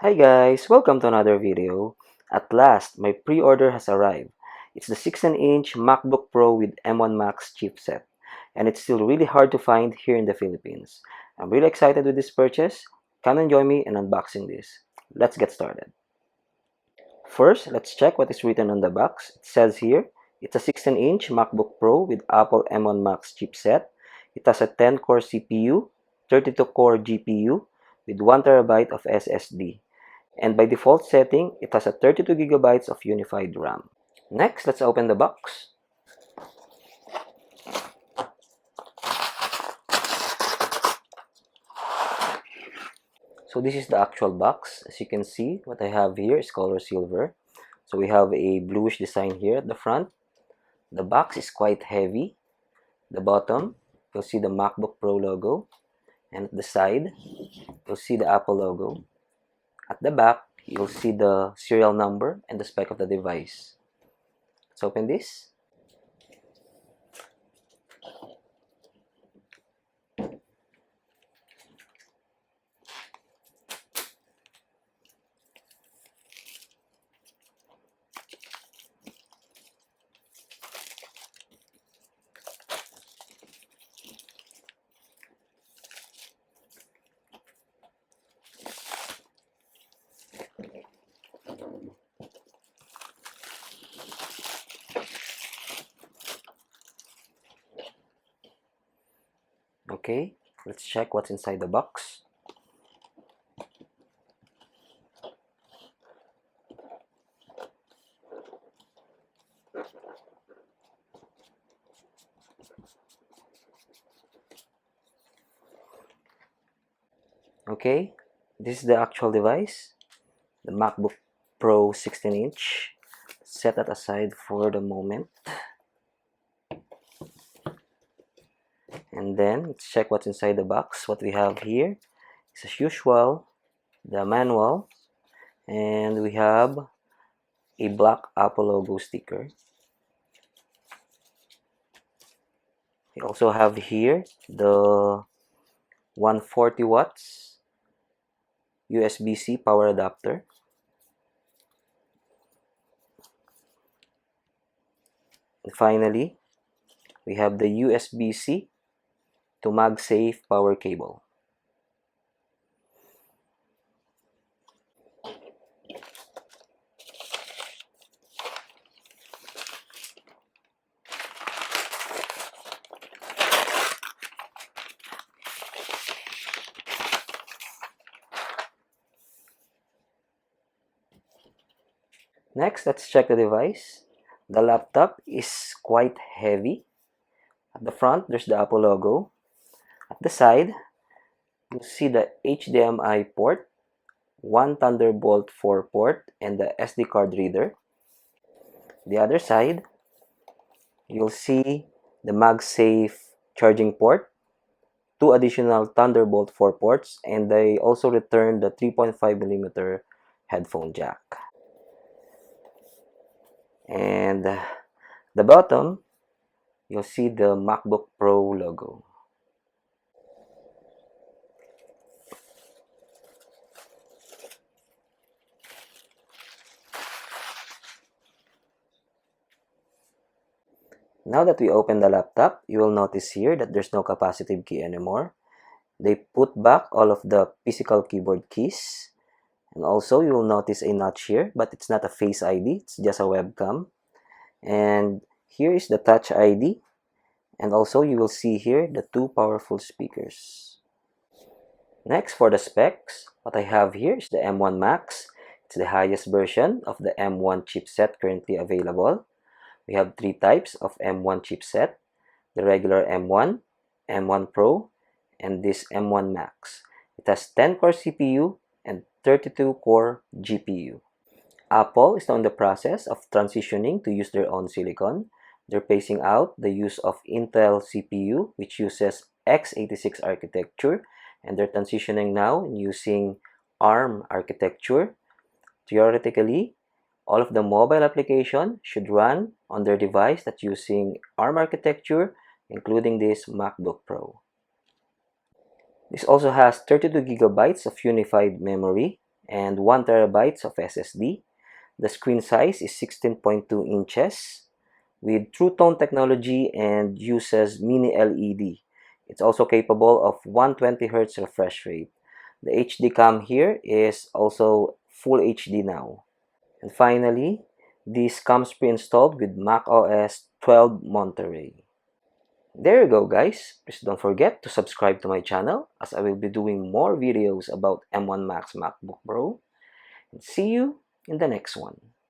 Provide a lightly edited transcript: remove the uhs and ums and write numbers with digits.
Hi guys, welcome to another video. At last, my pre-order has arrived. It's the 16-inch MacBook Pro with M1 Max chipset, and it's still really hard to find here in the Philippines. I'm really excited with this purchase. Come and join me in unboxing this. Let's get started. First, let's check what is written on the box. It says here, it's a 16-inch MacBook Pro with Apple M1 Max chipset. It has a 10-core CPU, 32-core GPU, with 1 TB of SSD. And by default setting, it has a 32 gigabytes of unified RAM. Next, let's open the box. So this is the actual box. As you can see, what I have here is color silver. So we have a bluish design here at the front. The box is quite heavy. The bottom, you'll see the MacBook Pro logo. And at the side, you'll see the Apple logo. At the back, you'll see the serial number and the spec of the device. Let's open this. Okay, let's check what's inside the box. Okay, this is the actual device, the MacBook Pro 16-inch. Set that aside for the moment. And then let's check what's inside the box. What we have here is, as usual, the manual, and we have a black Apple logo sticker. We also have here the 140 watts USB-C power adapter. And finally, we have the USB-C to MagSafe power cable. Next, let's check the device. The laptop is quite heavy. At the front, there's the Apple logo. At the side, you'll see the HDMI port, one Thunderbolt 4 port, and the SD card reader. The other side, you'll see the MagSafe charging port, two additional Thunderbolt 4 ports, and they also returned the 3.5mm headphone jack. And the bottom, you'll see the MacBook Pro logo. Now that we open the laptop, you will notice here that there's no capacitive key anymore. They put back all of the physical keyboard keys. And also, you will notice a notch here, but it's not a Face ID, it's just a webcam. And here is the Touch ID. And also, you will see here the two powerful speakers. Next, for the specs, what I have here is the M1 Max. It's the highest version of the M1 chipset currently available. We have three types of M1 chipset: the regular M1, M1 Pro, and this M1 Max. It has 10-core CPU and 32-core GPU. Apple is now in the process of transitioning to use their own silicon. They're phasing out the use of Intel CPU, which uses x86 architecture, and they're transitioning now in using ARM architecture. Theoretically, all of the mobile application should run on their device that's using ARM architecture, including this MacBook Pro. This also has 32 gigabytes of unified memory, and 1 terabytes of SSD. The screen size is 16.2 inches with True Tone technology and uses mini LED. It's also capable of 120Hz refresh rate. The HD cam here is also full HD now. And finally, this comes pre-installed with macOS 12 Monterey. There you go, guys. Please don't forget to subscribe to my channel as I will be doing more videos about M1 Max MacBook Pro. And see you in the next one.